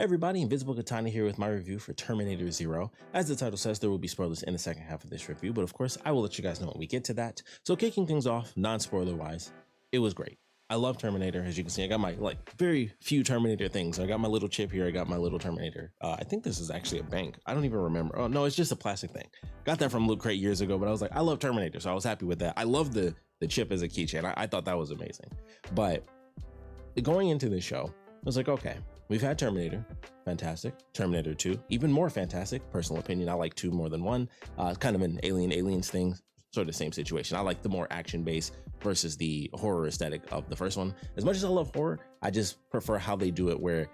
Everybody, Invisiblekatana here with my review for Terminator Zero. As the title says, there will be spoilers in the second half of this review, but of course, I will let you guys know when we get to that. So kicking things off, non-spoiler wise, it was great. I love Terminator. As you can see, I got my very few Terminator things. I got my little chip here. I got my little Terminator. I think this is actually a bank. I don't even remember. Oh no, it's just a plastic thing. Got that from Loot Crate years ago, but I was like, I love Terminator, so I was happy with that. I love the chip as a keychain. I thought that was amazing. But going into this show, I was like, okay, we've had Terminator, fantastic. Terminator 2, even more fantastic. Personal opinion, I like 2 more than 1. Kind of an aliens thing, sort of same situation. I like the more action-based versus the horror aesthetic of the first one. As much as I love horror, I just prefer how they do it, where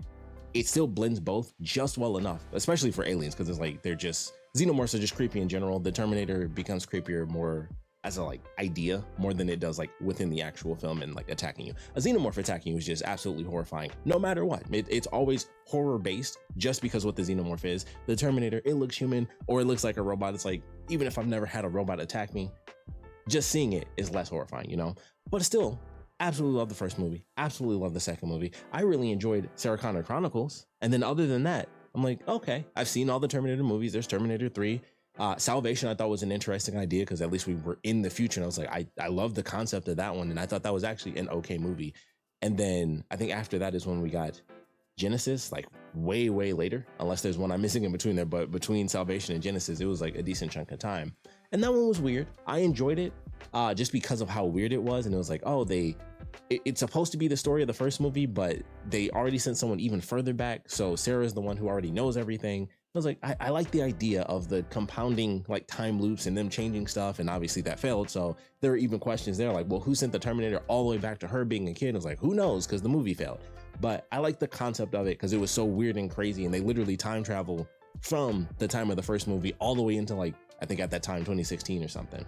it still blends both just well enough, especially for aliens, because it's like they're just, xenomorphs are just creepy in general. The Terminator becomes creepier more as a idea more than it does within the actual film and attacking you. A xenomorph attacking you is just absolutely horrifying no matter what. It's always horror based just because what the xenomorph is. The Terminator, it looks human or it looks like a robot. It's like, even if I've never had a robot attack me, just seeing it is less horrifying, you know? But still, absolutely love the first movie, absolutely love the second movie. I really enjoyed Sarah Connor Chronicles, and then other than that, I'm like, okay, I've seen all the Terminator movies. There's Terminator 3. Salvation I thought was an interesting idea because at least we were in the future, and I was like, I love the concept of that one, and I thought that was actually an okay movie. And then I think after that is when we got Genesis, way later, unless there's one I'm missing in between there, but between Salvation and Genesis, it was a decent chunk of time. And that one was weird. I enjoyed it just because of how weird it was, and it was like, oh, it's supposed to be the story of the first movie, but they already sent someone even further back, so Sarah's the one who already knows everything. I was like, I like the idea of the compounding time loops and them changing stuff, and obviously that failed, so there are even questions there well, who sent the Terminator all the way back to her being a kid? I was like, who knows, because the movie failed. But I like the concept of it because it was so weird and crazy, and they literally time travel from the time of the first movie all the way into I think at that time 2016 or something.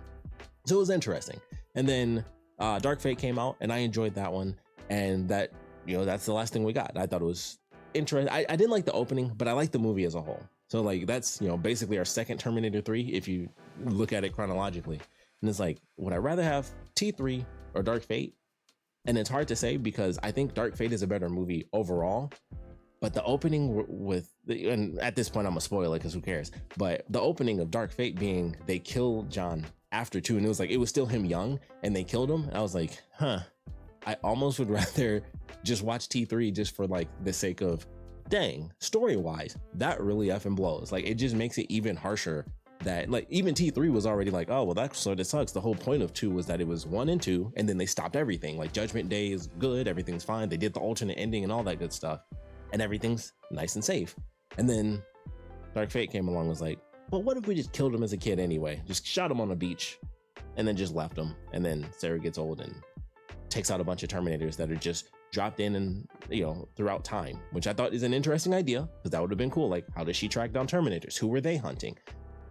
So it was interesting. And then Dark Fate came out, and I enjoyed that one, and that, that's the last thing we got. I thought it was interesting. I didn't like the opening, but I liked the movie as a whole. So that's, basically our second Terminator 3, if you look at it chronologically. And it's would I rather have T3 or Dark Fate? And it's hard to say because I think Dark Fate is a better movie overall. But the opening and at this point I'm gonna spoil it because who cares? But the opening of Dark Fate being they killed John after 2, and it was still him young, and they killed him. And I was like, huh, I almost would rather just watch T3 just for the sake of, dang, story-wise, that really effing blows. It just makes it even harsher that even T3 was already oh, well, that sort of sucks. The whole point of 2 was that it was 1 and 2, and then they stopped everything. Judgment Day is good, everything's fine. They did the alternate ending and all that good stuff, and everything's nice and safe. And then Dark Fate came along and was like, well, what if we just killed him as a kid anyway? Just shot him on a beach and then just left him. And then Sarah gets old and takes out a bunch of Terminators that are just dropped in and throughout time, which I thought is an interesting idea because that would have been cool. How does she track down Terminators? Who were they hunting?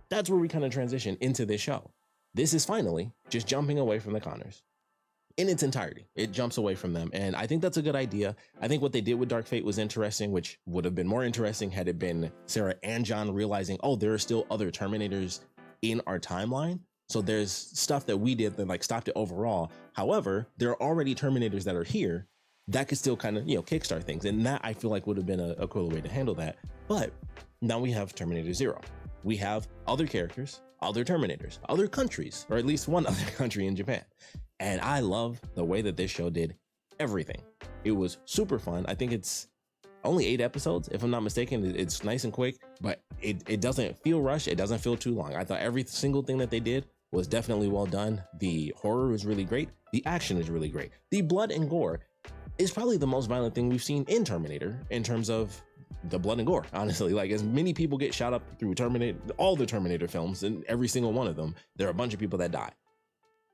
That's where we kind of transition into this show. This is finally just jumping away from the Connors in its entirety. It jumps away from them, and I think that's a good idea. I think what they did with Dark Fate was interesting, which would have been more interesting had it been Sarah and John realizing, oh, there are still other Terminators in our timeline. So there's stuff that we did that stopped it overall. However, there are already Terminators that are here that could still kind of, kickstart things. And that I feel would have been a cooler way to handle that. But now we have Terminator Zero. We have other characters, other Terminators, other countries, or at least one other country in Japan. And I love the way that this show did everything. It was super fun. I think it's only 8 episodes, if I'm not mistaken. It's nice and quick, but it doesn't feel rushed. It doesn't feel too long. I thought every single thing that they did was definitely well done. The horror is really great. The action is really great. The blood and gore is probably the most violent thing we've seen in Terminator in terms of the blood and gore, honestly. As many people get shot up through Terminator, all the Terminator films, and every single one of them, there are a bunch of people that die.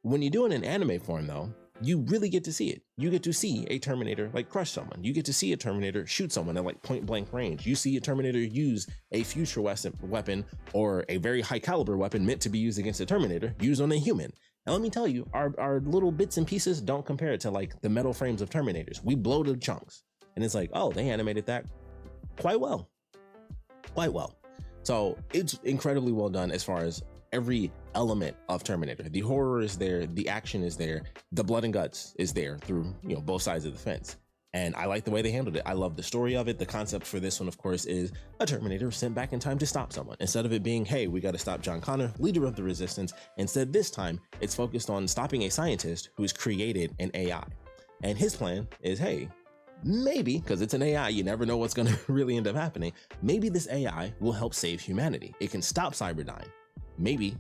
When you do it in anime form though, you really get to see it. You get to see a Terminator crush someone. You get to see a Terminator shoot someone at point blank range. You see a Terminator use a future weapon or a very high caliber weapon meant to be used against a Terminator used on a human. And let me tell you, our little bits and pieces don't compare to the metal frames of Terminators. We blow to chunks, and it's oh, they animated that quite well. So it's incredibly well done as far as every element of Terminator. The horror is there, the action is there, the blood and guts is there through both sides of the fence. And I like the way they handled it. I love the story of it. The concept for this one, of course, is a Terminator sent back in time to stop someone. Instead of it being, hey, we got to stop John Connor, leader of the resistance, instead this time it's focused on stopping a scientist who's created an AI. And his plan is, hey, maybe, because it's an AI, you never know what's going to really end up happening. Maybe this AI will help save humanity. It can stop Cyberdyne. Maybe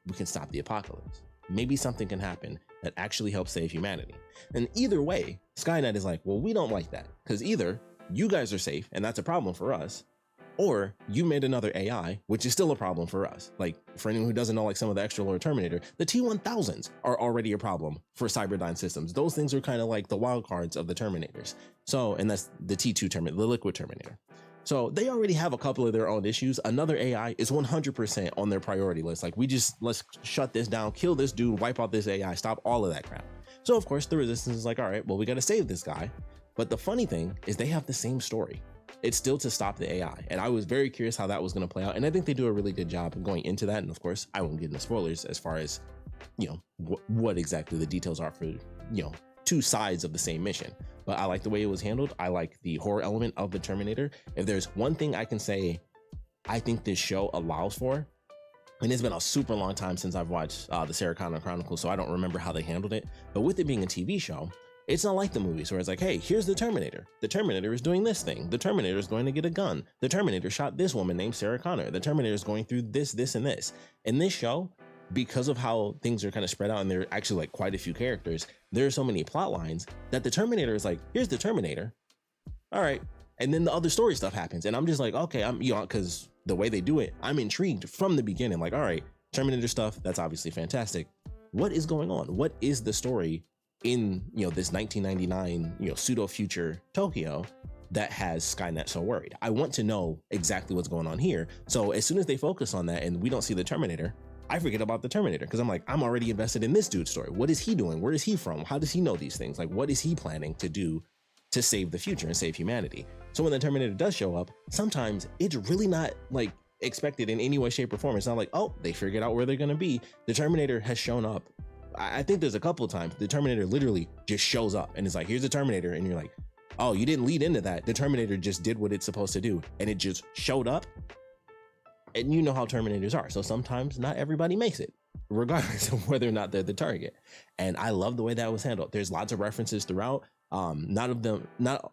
we can stop the apocalypse. Maybe something can happen that actually helps save humanity. And either way, Skynet is like, well, we don't like that, because either you guys are safe and that's a problem for us, or you made another AI, which is still a problem for us. Like, for anyone who doesn't know, like some of the extra lore Terminator, the T-1000s are already a problem for Cyberdyne systems. Those things are kind of like the wild cards of the Terminators. So, and that's the T2 Terminator, the Liquid Terminator. So they already have a couple of their own issues. Another AI is 100% on their priority list. Like, let's shut this down, kill this dude, wipe out this AI, stop all of that crap. So of course the resistance is like, all right, well, we got to save this guy. But the funny thing is they have the same story. It's still to stop the AI. And I was very curious how that was going to play out. And I think they do a really good job of going into that. And of course, I won't get into spoilers as far as, you know, what exactly the details are for, you know, two sides of the same mission. But I like the way it was handled. I like the horror element of the Terminator. If there's one thing I can say I think this show allows for, and it's been a super long time since I've watched the Sarah Connor Chronicles, so I don't remember how they handled it. But with it being a TV show, it's not like the movies where it's like, hey, here's the Terminator. The Terminator is doing this thing. The Terminator is going to get a gun. The Terminator shot this woman named Sarah Connor. The Terminator is going through this, this, and this. In this show, because of how things are kind of spread out and there are actually like quite a few characters, there are so many plot lines that the Terminator is like, here's the Terminator. All right. And then the other story stuff happens. And I'm just like, okay, because the way they do it, I'm intrigued from the beginning. Like, all right, Terminator stuff, that's obviously fantastic. What is going on? What is the story in, this 1999, pseudo future Tokyo that has Skynet so worried? I want to know exactly what's going on here. So as soon as they focus on that and we don't see the Terminator, I forget about the Terminator, because I'm like, I'm already invested in this dude's story. What is he doing? Where is he from? How does he know these things? Like, what is he planning to do to save the future and save humanity? So when the Terminator does show up, sometimes it's really not like expected in any way, shape, or form. It's not like, oh, they figured out where they're going to be. The Terminator has shown up. I think there's a couple of times the Terminator literally just shows up and it's like, here's the Terminator. And you're like, oh, you didn't lead into that. The Terminator just did what it's supposed to do. And it just showed up. And you know how Terminators are. So sometimes not everybody makes it, regardless of whether or not they're the target. And I love the way that was handled. There's lots of references throughout. Not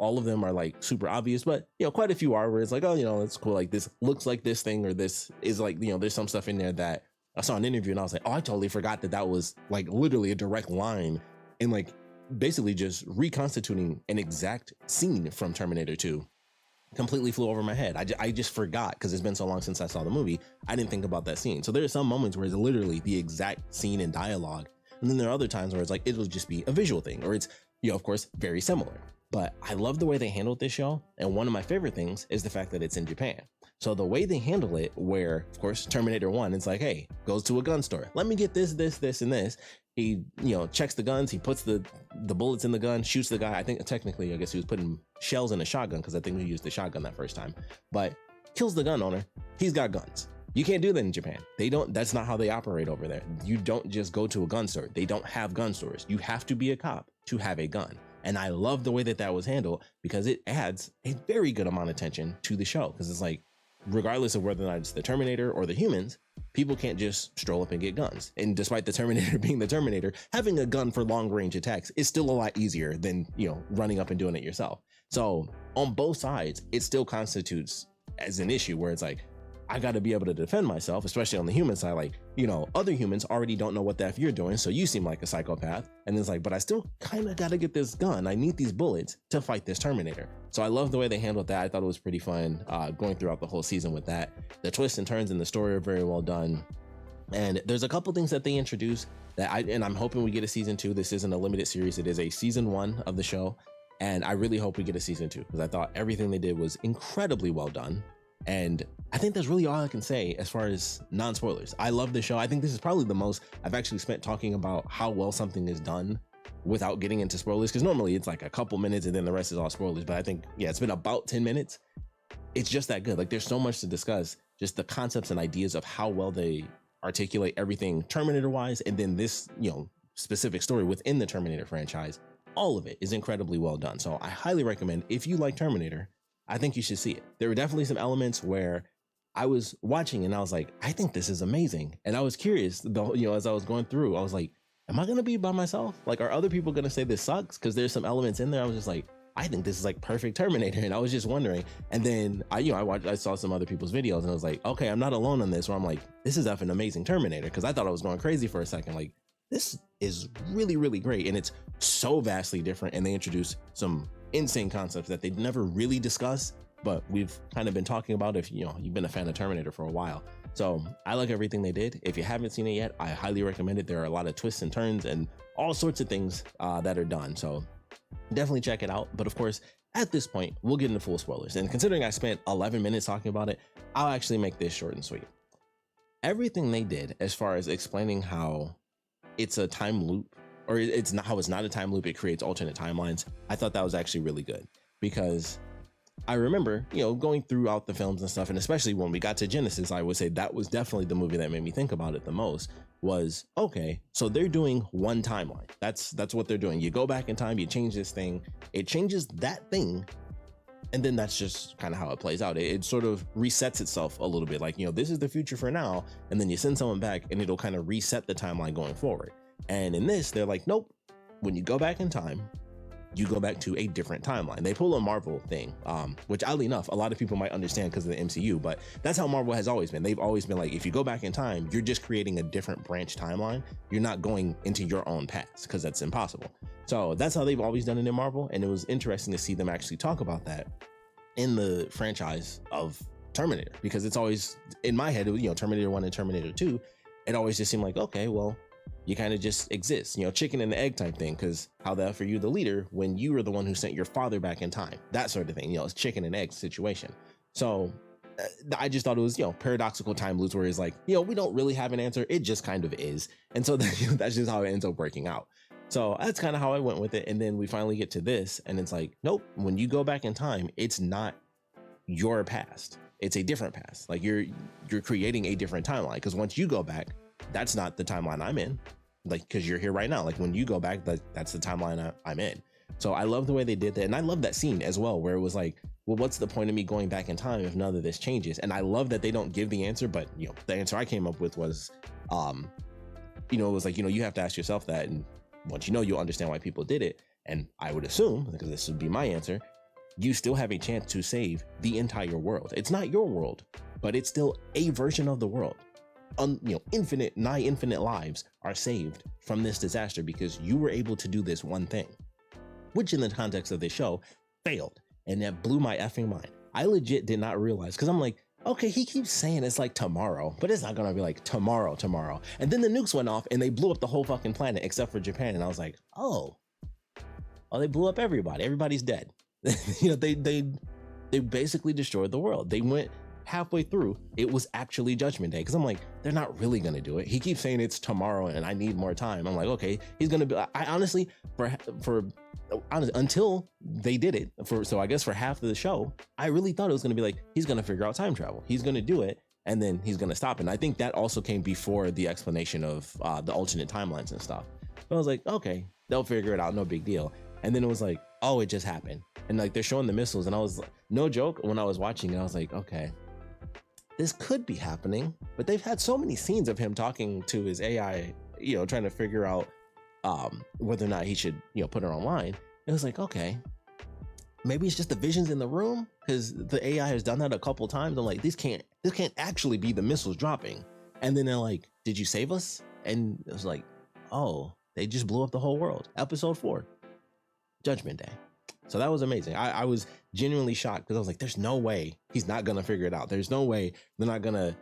all of them are like super obvious, but quite a few are, where it's like, oh, it's cool. Like, this looks like this thing, or this is like, there's some stuff in there that I saw an interview and I was like, oh, I totally forgot that was like literally a direct line, and like basically just reconstituting an exact scene from Terminator 2. Completely flew over my head. I just forgot, because it's been so long since I saw the movie. I didn't think about that scene. So there are some moments where it's literally the exact scene and dialogue. And then there are other times where it's like, it'll just be a visual thing, or it's, of course, very similar. But I love the way they handled this show. And one of my favorite things is the fact that it's in Japan. So the way they handle it, where, of course, Terminator 1, it's like, hey, goes to a gun store. Let me get this, and this. He, checks the guns. He puts the bullets in the gun, shoots the guy. I think technically, I guess he was putting shells in a shotgun, because I think we used the shotgun that first time. But kills the gun owner. He's got guns. You can't do that in Japan. That's not how they operate over there. You don't just go to a gun store. They don't have gun stores. You have to be a cop to have a gun. And I love the way that was handled, because it adds a very good amount of tension to the show. Because it's like, regardless of whether or not it's the Terminator or the humans, people can't just stroll up and get guns. And despite the Terminator being the Terminator, having a gun for long range attacks is still a lot easier than, running up and doing it yourself. So on both sides, it still constitutes as an issue where it's like, I got to be able to defend myself, especially on the human side. Like, other humans already don't know what the F you're doing, so you seem like a psychopath. And it's like, but I still kind of got to get this gun. I need these bullets to fight this Terminator. So I love the way they handled that. I thought it was pretty fun going throughout the whole season with that. The twists and turns in the story are very well done. And there's a couple things that they introduce that I'm hoping we get a season 2. This isn't a limited series. It is a season 1 of the show. And I really hope we get a season 2, because I thought everything they did was incredibly well done. And I think that's really all I can say as far as non-spoilers. I love the show. I think this is probably the most I've actually spent talking about how well something is done without getting into spoilers, because normally it's like a couple minutes and then the rest is all spoilers. But I think, it's been about 10 minutes. It's just that good. Like, there's so much to discuss, just the concepts and ideas of how well they articulate everything Terminator wise, and then this, specific story within the Terminator franchise all of it is incredibly well done. So I highly recommend, if you like Terminator, I think you should see it. There were definitely some elements where I was watching and I was like, I think this is amazing. And I was curious, as I was going through, I was like, am I going to be by myself? Like, are other people going to say this sucks? Because there's some elements in there. I was just like, I think this is like perfect Terminator. And I was just wondering. And then I saw some other people's videos and I was like, okay, I'm not alone on this, where I'm like, this is an amazing Terminator. Because I thought I was going crazy for a second. Like, this is really, really great. And it's so vastly different. And they introduce some insane concepts that they never really discuss, but we've kind of been talking about if you've been a fan of Terminator for a while. So I like everything they did. If you haven't seen it yet, I highly recommend it. There are a lot of twists and turns and all sorts of things that are done. So definitely check it out. But of course, at this point, we'll get into full spoilers. And considering I spent 11 minutes talking about it, I'll actually make this short and sweet. Everything they did as far as explaining how it's a time loop, or it's not a time loop, it creates alternate timelines, I thought that was actually really good. Because I remember, going throughout the films and stuff, and especially when we got to Genesis, I would say that was definitely the movie that made me think about it the most. Was, okay, so they're doing one timeline. That's what they're doing. You go back in time, you change this thing, it changes that thing, and then that's just kind of how it plays out. It sort of resets itself a little bit. Like, this is the future for now, and then you send someone back, and it'll kind of reset the timeline going forward. And in this, they're like, nope. When you go back in time, you go back to a different timeline. They pull a Marvel thing, which oddly enough, a lot of people might understand because of the MCU, but that's how Marvel has always been. They've always been like, if you go back in time, you're just creating a different branch timeline. You're not going into your own past, because that's impossible. So that's how they've always done it in Marvel. And it was interesting to see them actually talk about that in the franchise of Terminator, because it's always, in my head, it was, Terminator 1 and Terminator 2, it always just seemed like, okay, well, you kind of just exist, chicken and the egg type thing. Because how the F are you the leader when you were the one who sent your father back in time? That sort of thing, it's chicken and egg situation. So I just thought it was, paradoxical time loops where it's like, we don't really have an answer. It just kind of is. And so that's just how it ends up working out. So that's kind of how I went with it. And then we finally get to this and it's like, nope, when you go back in time, it's not your past. It's a different past. Like you're creating a different timeline. Because once you go back, that's not the timeline I'm in. Like, because you're here right now. Like when you go back, that's the timeline I'm in. So I love the way they did that. And I love that scene as well, where it was like, well, what's the point of me going back in time if none of this changes? And I love that they don't give the answer, but the answer I came up with was, it was like, you have to ask yourself that. And once you'll understand why people did it. And I would assume, because this would be my answer, you still have a chance to save the entire world. It's not your world, but it's still a version of the world. Nigh infinite lives are saved from this disaster because you were able to do this one thing, which in the context of this show failed. And that blew my effing mind. I legit did not realize, because I'm like, okay, he keeps saying it's like tomorrow, but it's not going to be like tomorrow. And then the nukes went off and they blew up the whole fucking planet except for Japan. And I was like, oh, they blew up everybody. Everybody's dead. They basically destroyed the world. They went halfway through, it was actually Judgment Day. Because I'm like, they're not really going to do it. He keeps saying it's tomorrow and I need more time. I'm like, okay, he's going to be, I honestly, until they did it, so I guess for half of the show, I really thought it was going to be like, he's going to figure out time travel. He's going to do it and then he's going to stop. And I think that also came before the explanation of the alternate timelines and stuff. But I was like, okay, they'll figure it out. No big deal. And then it was like, oh, it just happened. And like, they're showing the missiles. And I was like, no joke, when I was watching it, I was like, okay, this could be happening. But they've had so many scenes of him talking to his AI, trying to figure out whether or not he should, put her online. It was like, okay, maybe it's just the visions in the room, because the AI has done that a couple times. I'm like, this can't actually be the missiles dropping. And then they're like, did you save us? And it was like, oh, they just blew up the whole world. Episode 4, Judgment Day. So that was amazing. I was genuinely shocked, because I was like, there's no way he's not going to figure it out. There's no way they're not going to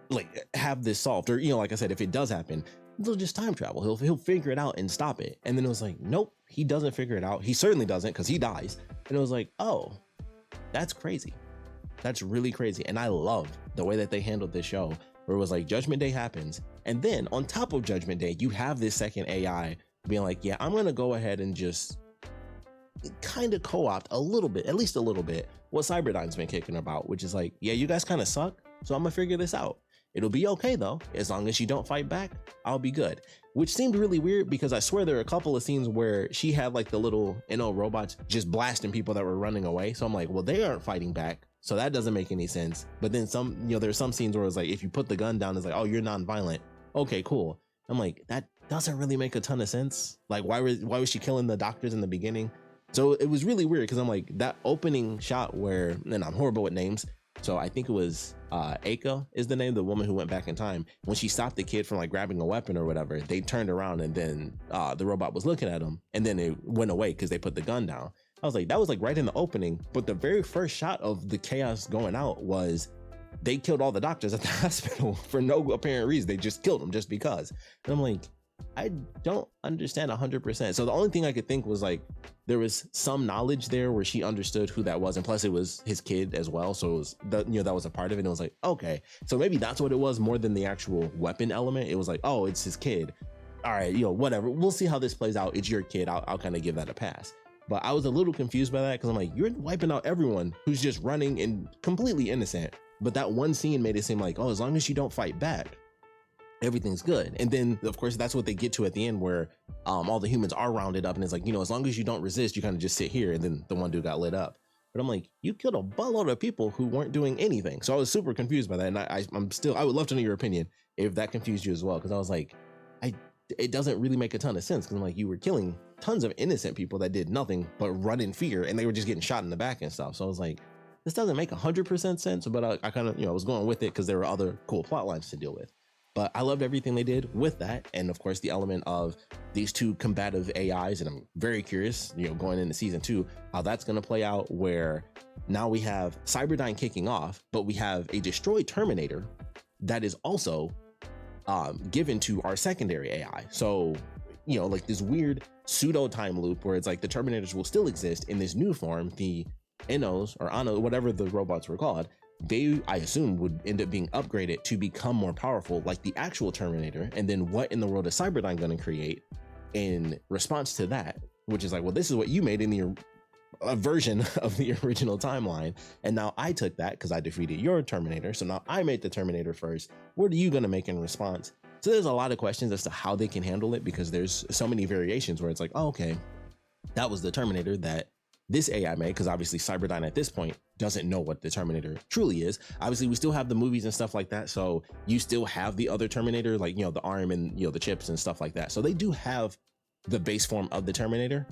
like have this solved. Or, like I said, if it does happen, they'll just time travel. He'll figure it out and stop it. And then it was like, nope, he doesn't figure it out. He certainly doesn't, because he dies. And it was like, oh, that's crazy. That's really crazy. And I loved the way that they handled this show, where it was like Judgment Day happens. And then on top of Judgment Day, you have this second AI being like, yeah, I'm going to go ahead and just kind of co-opt a little bit, at least a little bit, what Cyberdyne's been kicking about, which is like, yeah, you guys kind of suck, so I'm gonna figure this out. It'll be okay though. As long as you don't fight back, I'll be good. Which seemed really weird because I swear there are a couple of scenes where she had like the little robots just blasting people that were running away. So I'm like, well, they aren't fighting back. So that doesn't make any sense. But then some, there's some scenes where it's like, if you put the gun down, it's like, oh, you're non-violent. Okay, cool. I'm like, that doesn't really make a ton of sense. Like, why was she killing the doctors in the beginning? So it was really weird because I'm like, that opening shot where, and I'm horrible with names, so I think it was Aika is the name, the woman who went back in time. When she stopped the kid from like grabbing a weapon or whatever, they turned around and then the robot was looking at him, and then it went away because they put the gun down. I was like, that was like right in the opening. But the very first shot of the chaos going out was they killed all the doctors at the hospital for no apparent reason. They just killed them just because. And I'm like, I don't understand 100%. So the only thing I could think was like, there was some knowledge there where she understood who that was. And plus it was his kid as well. So it was, that was a part of it. And it was like, okay, so maybe that's what it was more than the actual weapon element. It was like, oh, it's his kid. All right, whatever. We'll see how this plays out. It's your kid. I'll kind of give that a pass. But I was a little confused by that because I'm like, you're wiping out everyone who's just running and completely innocent. But that one scene made it seem like, oh, as long as you don't fight back, everything's good. And then of course that's what they get to at the end where all the humans are rounded up and it's like, as long as you don't resist, you kind of just sit here. And then the one dude got lit up. But I'm like, you killed a buttload of people who weren't doing anything. So I was super confused by that. And I would love to know your opinion if that confused you as well. Cause I was like, it doesn't really make a ton of sense. Cause I'm like, you were killing tons of innocent people that did nothing but run in fear and they were just getting shot in the back and stuff. So I was like, this doesn't make 100% sense, but I kind of, I was going with it because there were other cool plot lines to deal with. But I loved everything they did with that. And of course, the element of these two combative AIs. And I'm very curious, going into season 2, how that's going to play out, where now we have Cyberdyne kicking off, but we have a destroyed Terminator that is also given to our secondary AI. So, like this weird pseudo time loop where it's like the Terminators will still exist in this new form, the Innos or Anno, whatever the robots were called. They, I assume, would end up being upgraded to become more powerful like the actual Terminator. And then what in the world is Cyberdyne going to create in response to that? Which is like, well, this is what you made in the version of the original timeline. And now I took that because I defeated your Terminator. So now I made the Terminator first. What are you going to make in response? So there's a lot of questions as to how they can handle it, because there's so many variations where it's like, oh, okay, that was the Terminator that this AI made, because obviously Cyberdyne at this point doesn't know what the Terminator truly is. Obviously, we still have the movies and stuff like that, so you still have the other Terminator, like, the arm and, the chips and stuff like that. So they do have the base form of the Terminator.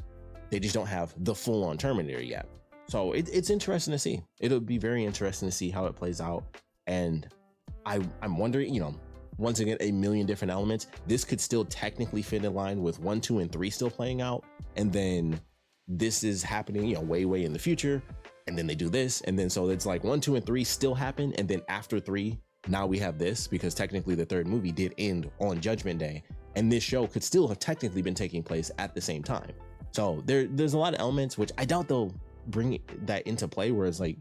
They just don't have the full-on Terminator yet. So it's interesting to see. It'll be very interesting to see how it plays out. And I'm wondering, once again, a million different elements. This could still technically fit in line with 1, 2, and 3 still playing out. And then this is happening, way in the future. And then they do this. And then so it's like 1, 2, and 3 still happen. And then after 3, now we have this, because technically the third movie did end on Judgment Day. And this show could still have technically been taking place at the same time. So there's a lot of elements, which I doubt they'll bring that into play, where it's like,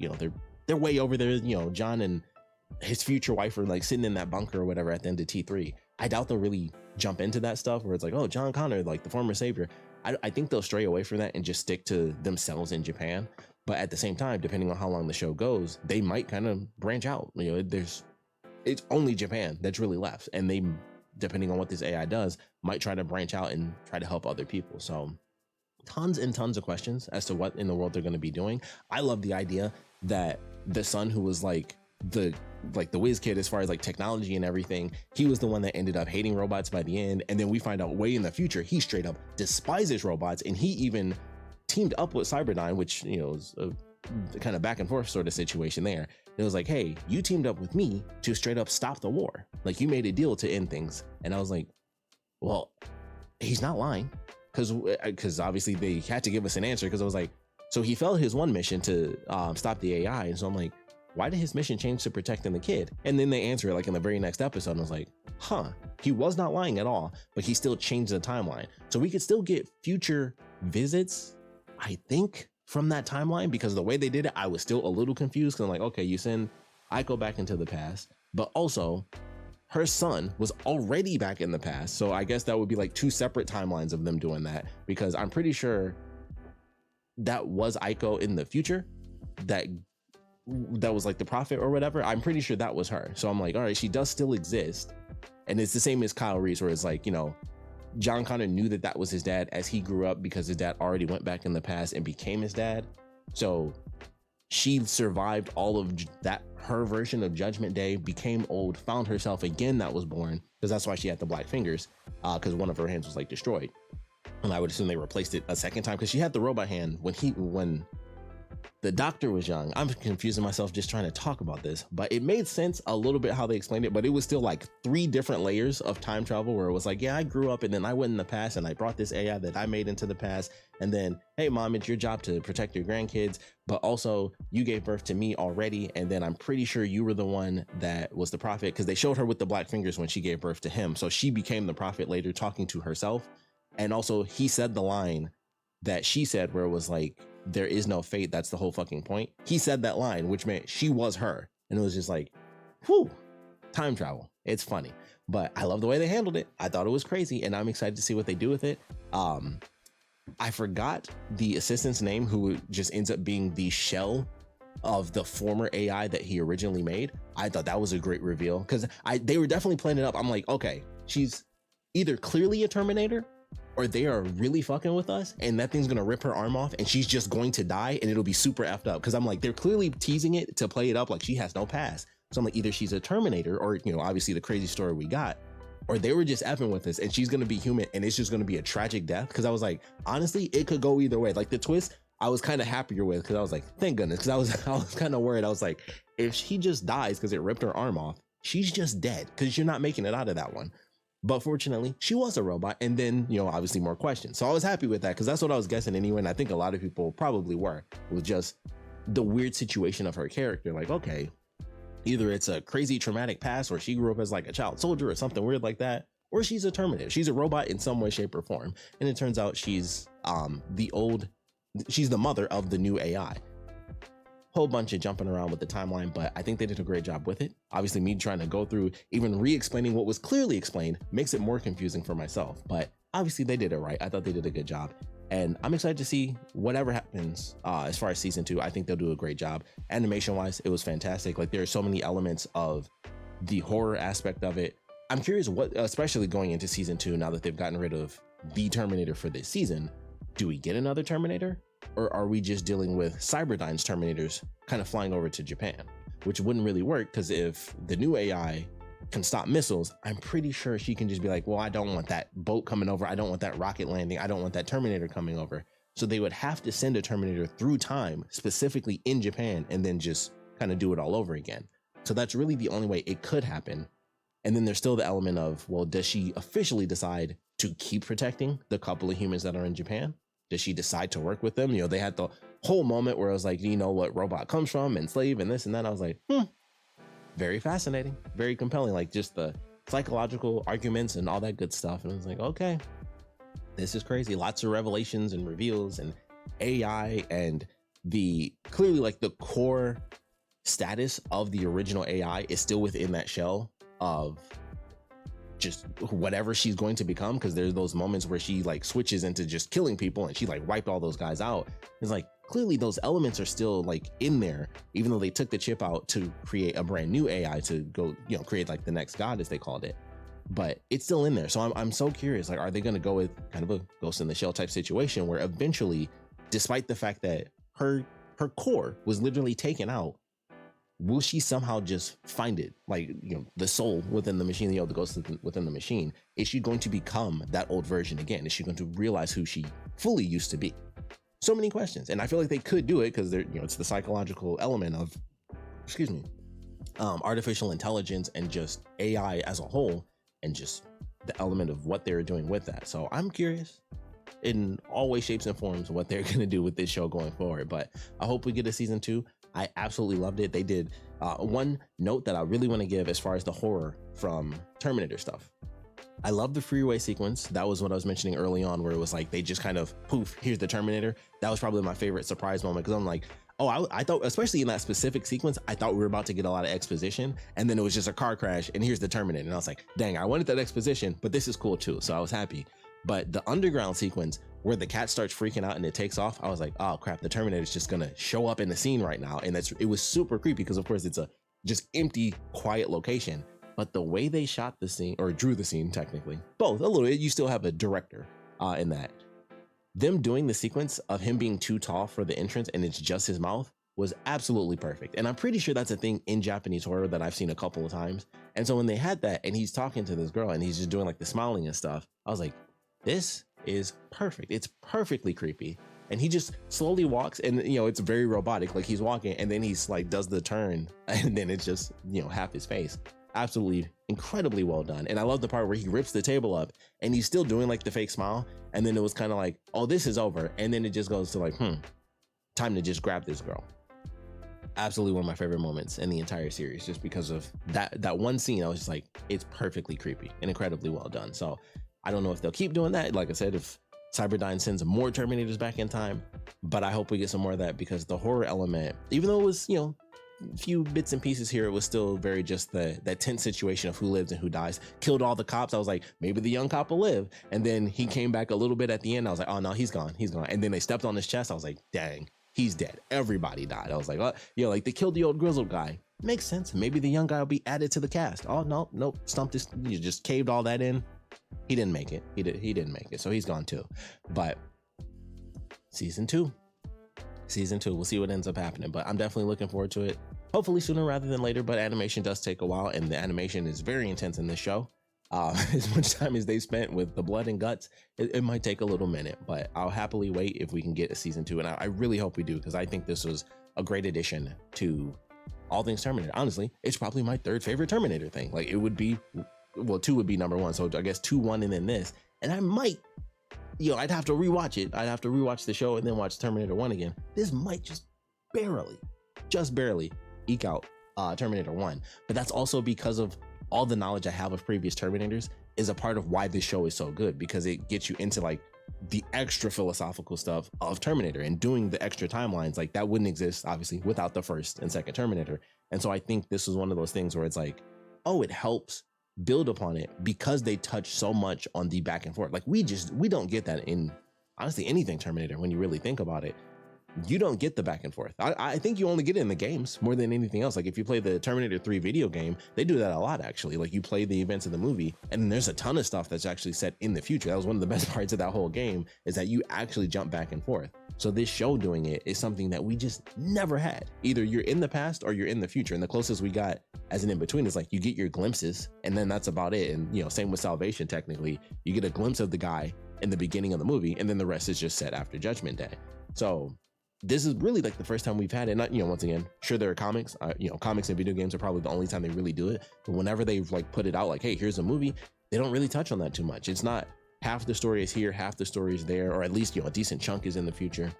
they're way over there, John and his future wife are like sitting in that bunker or whatever at the end of T3. I doubt they'll really jump into that stuff where it's like, oh, John Connor, like the former savior. I think they'll stray away from that and just stick to themselves in Japan. But at the same time, depending on how long the show goes, they might kind of branch out. It's only Japan that's really left. And they, depending on what this AI does, might try to branch out and try to help other people. So tons and tons of questions as to what in the world they're going to be doing. I love the idea that the son, who was like the whiz kid as far as like technology and everything, he was the one that ended up hating robots by the end. And then we find out way in the future he straight up despises robots, and he even teamed up with Cyberdyne, which is a kind of back and forth sort of situation there. It was like, hey, you teamed up with me to straight up stop the war, like you made a deal to end things. And I was like, well, he's not lying, because obviously they had to give us an answer, because I was like, so he failed his one mission to stop the AI. And so I'm like, why did his mission change to protecting the kid? And then they answer it like in the very next episode. And I was like, huh, he was not lying at all, but he still changed the timeline. So we could still get future visits, I think, from that timeline, because the way they did it, I was still a little confused. Cause I'm like, okay, you send Aiko back into the past, but also her son was already back in the past. So I guess that would be like 2 separate timelines of them doing that, because I'm pretty sure that was Aiko in the future that that was like the prophet or whatever. I'm pretty sure that was her. So I'm like, all right, she does still exist. And it's the same as Kyle Reese, where it's like, you know, John Connor knew that that was his dad as he grew up because his dad already went back in the past and became his dad. So she survived all of that, her version of Judgment Day, became old, found herself again, that was born, because that's why she had the black fingers, because one of her hands was like destroyed. And I would assume they replaced it a second time because she had the robot hand when the doctor was young. I'm confusing myself just trying to talk about this, but it made sense a little bit how they explained it, but it was still like 3 different layers of time travel where it was like, yeah, I grew up and then I went in the past and I brought this AI that I made into the past. And then, hey mom, it's your job to protect your grandkids, but also you gave birth to me already. And then I'm pretty sure you were the one that was the prophet, because they showed her with the black fingers when she gave birth to him. So she became the prophet later, talking to herself. And also he said the line that she said where it was like, there is no fate, that's the whole fucking point. He said that line, which meant she was her. And it was just like, whew, time travel. It's funny, but I love the way they handled it. I thought it was crazy and I'm excited to see what they do with it. I forgot the assistant's name, who just ends up being the shell of the former AI that he originally made. I thought that was a great reveal because they were definitely playing it up. I'm like, okay, she's either clearly a Terminator or they are really fucking with us and that thing's gonna rip her arm off and she's just going to die and it'll be super effed up. Cause I'm like, they're clearly teasing it to play it up like she has no past. So I'm like, either she's a Terminator or, you know, obviously the crazy story we got, or they were just effing with us and she's gonna be human and it's just gonna be a tragic death. Cause I was like, honestly, it could go either way. Like the twist, I was kind of happier with, cause I was like, thank goodness. Cause I was kind of worried. I was like, if she just dies cause it ripped her arm off, she's just dead cause you're not making it out of that one. But fortunately, she was a robot. And then, you know, obviously more questions. So I was happy with that because that's what I was guessing anyway. And I think a lot of people probably were, with just the weird situation of her character. Like, okay, either it's a crazy traumatic past or she grew up as like a child soldier or something weird like that, or she's a Terminator. She's a robot in some way, shape or form. And it turns out she's she's the mother of the new AI. Whole bunch of jumping around with the timeline, but I think they did a great job with it. Obviously me trying to go through even re-explaining what was clearly explained makes it more confusing for myself, but obviously they did it right. I thought they did a good job and I'm excited to see whatever happens as far as season 2. I think they'll do a great job. Animation wise, it was fantastic. Like there are so many elements of the horror aspect of it. I'm curious what, especially going into season 2, now that they've gotten rid of the Terminator for this season, do we get another Terminator? Or are we just dealing with Cyberdyne's Terminators kind of flying over to Japan, which wouldn't really work because if the new AI can stop missiles, I'm pretty sure she can just be like, well, I don't want that boat coming over. I don't want that rocket landing. I don't want that Terminator coming over. So they would have to send a Terminator through time, specifically in Japan, and then just kind of do it all over again. So that's really the only way it could happen. And then there's still the element of, well, does she officially decide to keep protecting the couple of humans that are in Japan? Does she decide to work with them? You know, they had the whole moment where I was like, you know what robot comes from and slave and this and that. I was like, very fascinating, very compelling, like just the psychological arguments and all that good stuff. And I was like, okay, this is crazy. Lots of revelations and reveals and AI and the clearly like the core status of the original AI is still within that shell of just whatever she's going to become, because there's those moments where she like switches into just killing people and she like wiped all those guys out. It's like clearly those elements are still like in there, even though they took the chip out to create a brand new AI to go, you know, create like the next god as they called it, but it's still in there. So I'm so curious, like, are they going to go with kind of a Ghost in the Shell type situation where eventually, despite the fact that her core was literally taken out, will she somehow just find it, like, you know, the soul within the machine, you know, the ghost within the machine? Is she going to become that old version again? Is she going to realize who she fully used to be? So many questions, and I feel like they could do it because they're, you know, it's the psychological element of, artificial intelligence and just AI as a whole, and just the element of what they're doing with that. So I'm curious in all ways, shapes, and forms what they're going to do with this show going forward. But I hope we get a season 2. I absolutely loved it. They did one note that I really want to give as far as the horror from Terminator stuff. I love the freeway sequence. That was what I was mentioning early on, where it was like they just kind of poof, here's the Terminator. That was probably my favorite surprise moment, because I'm like, oh, I thought, especially in that specific sequence, I thought we were about to get a lot of exposition, and then it was just a car crash and here's the Terminator. And I was like, dang, I wanted that exposition, but this is cool too. So I was happy. But the underground sequence where the cat starts freaking out and it takes off, I was like, oh crap, the Terminator's just gonna show up in the scene right now. And it was super creepy because of course it's a just empty, quiet location. But the way they shot the scene, or drew the scene technically, both a little bit, you still have a director in that. Them doing the sequence of him being too tall for the entrance and it's just his mouth was absolutely perfect. And I'm pretty sure that's a thing in Japanese horror that I've seen a couple of times. And so when they had that and he's talking to this girl and he's just doing like the smiling and stuff, I was like, this is perfect. It's perfectly creepy. And he just slowly walks and, you know, it's very robotic. Like he's walking and then he's like, does the turn and then it's just, you know, half his face. Absolutely incredibly well done. And I love the part where he rips the table up and he's still doing like the fake smile. And then it was kind of like, oh, this is over. And then it just goes to like, time to just grab this girl. Absolutely one of my favorite moments in the entire series, just because of that one scene. I was just like, it's perfectly creepy and incredibly well done. So I don't know if they'll keep doing that. Like I said, if Cyberdyne sends more Terminators back in time, but I hope we get some more of that, because the horror element, even though it was, you know, a few bits and pieces here, it was still very just that tense situation of who lives and who dies. Killed all the cops. I was like, maybe the young cop will live. And then he came back a little bit at the end. I was like, oh no, he's gone. And then they stepped on his chest. I was like, dang, he's dead. Everybody died. I was like, oh, you know, like they killed the old grizzled guy. Makes sense. Maybe the young guy will be added to the cast. Oh no, nope. Stumped this. You just caved all that in. He didn't make it. He didn't make it. So he's gone too. But season two, we'll see what ends up happening, but I'm definitely looking forward to it. Hopefully sooner rather than later, but animation does take a while, and the animation is very intense in this show. As much time as they spent with the blood and guts, it might take a little minute, but I'll happily wait if we can get a season 2. And I really hope we do, because I think this was a great addition to all things Terminator. Honestly, it's probably my third favorite Terminator thing. Like it would be, well, 2 would be number 1. So I guess 2, 1, and then this. And I might, you know, I'd have to rewatch it. I'd have to rewatch the show and then watch Terminator 1 again. This might just barely eke out Terminator 1. But that's also because of all the knowledge I have of previous Terminators is a part of why this show is so good, because it gets you into like the extra philosophical stuff of Terminator and doing the extra timelines. Like that wouldn't exist obviously without the first and second Terminator. And so I think this was one of those things where it's like, oh, it helps build upon it because they touch so much on the back and forth. Like we don't get that in honestly anything Terminator. When you really think about it, you don't get the back and forth. I think you only get it in the games more than anything else. Like if you play the Terminator 3 video game, they do that a lot actually. Like you play the events of the movie and there's a ton of stuff that's actually set in the future. That was one of the best parts of that whole game, is that you actually jump back and forth. So this show doing it is something that we just never had. Either you're in the past or you're in the future. And the closest we got as an in-between is like you get your glimpses and then that's about it. And you know, same with Salvation, technically. You get a glimpse of the guy in the beginning of the movie and then the rest is just set after Judgment Day. So this is really like the first time we've had it. Not, you know, once again, sure, there are comics, you know, comics and video games are probably the only time they really do it. But whenever they've like put it out, like, hey, here's a movie, they don't really touch on that too much. It's not half the story is here, half the story is there, or at least, you know, a decent chunk is in the future.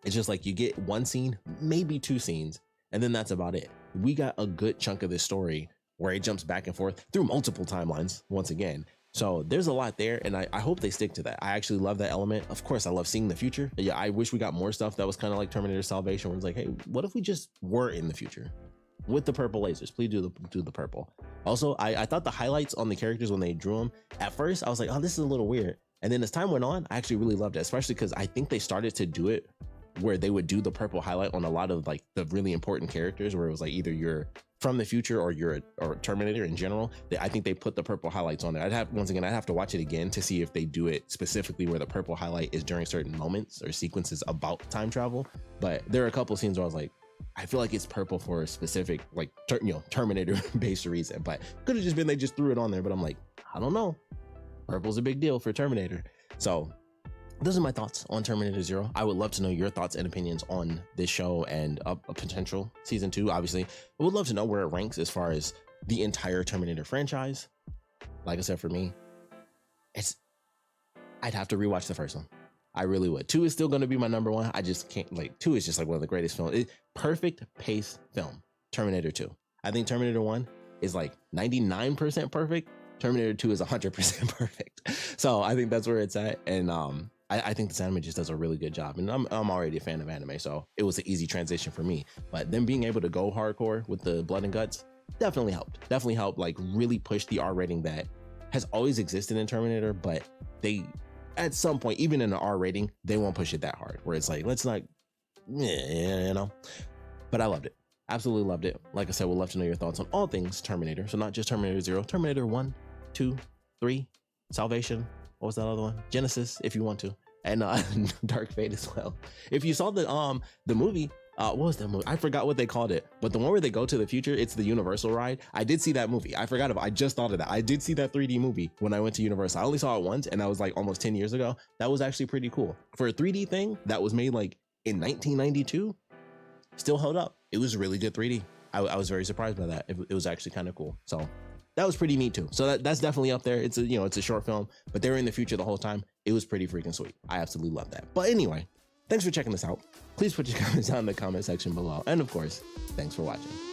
It's just like you get one scene, maybe 2 scenes, and then that's about it. We got a good chunk of this story where it jumps back and forth through multiple timelines once again. So there's a lot there, and I hope they stick to that. I actually love that element. Of course, I love seeing the future. Yeah, I wish we got more stuff that was kind of like Terminator Salvation, where it's like, hey, what if we just were in the future with the purple lasers? Please do the purple. Also, I thought the highlights on the characters when they drew them, at first I was like, oh, this is a little weird. And then as time went on, I actually really loved it, especially because I think they started to do it where they would do the purple highlight on a lot of like the really important characters, where it was like either you're from the future or you're a Terminator in general. I think they put the purple highlights on there. I'd have to watch it again to see if they do it specifically where the purple highlight is during certain moments or sequences about time travel. But there are a couple of scenes where I was like, I feel like it's purple for a specific like Terminator based reason, but could have just been they just threw it on there. But I'm like, I don't know, purple's a big deal for Terminator. So those are my thoughts on Terminator Zero. I would love to know your thoughts and opinions on this show and a potential season 2. Obviously, I would love to know where it ranks as far as the entire Terminator franchise. Like I said, for me, I'd have to rewatch the first one. I really would. 2 is still going to be my number 1. I just can't, like, 2 is just like one of the greatest films. Perfect pace film, Terminator 2. I think Terminator 1 is like 99% perfect. Terminator 2 is 100% perfect. So I think that's where it's at. And I think this anime just does a really good job, and I'm already a fan of anime, so it was an easy transition for me. But them being able to go hardcore with the blood and guts definitely helped, like really push the R rating that has always existed in Terminator, but they at some point, even in an R rating, they won't push it that hard where it's like, let's not, you know, but I loved it. Absolutely loved it. Like I said, we'd love to know your thoughts on all things Terminator. So not just Terminator 0, Terminator 1, 2, 3, Salvation. What was that other one? Genesis, if you want to. And Dark Fate as well. If you saw the movie, what was that movie? I forgot what they called it, but the one where they go to the future, it's the Universal ride. I did see that movie. I forgot about, I just thought of that. I did see that 3D movie when I went to Universal. I only saw it once, and that was like almost 10 years ago. That was actually pretty cool. For a 3D thing that was made like in 1992, still held up. It was really good 3D. I was very surprised by that. It was actually kind of cool. So that was pretty neat too. So that's definitely up there. It's a, you know, it's a short film, but they were in the future the whole time. It was pretty freaking sweet. I absolutely love that. But anyway, thanks for checking this out. Please put your comments down in the comment section below. And of course, thanks for watching.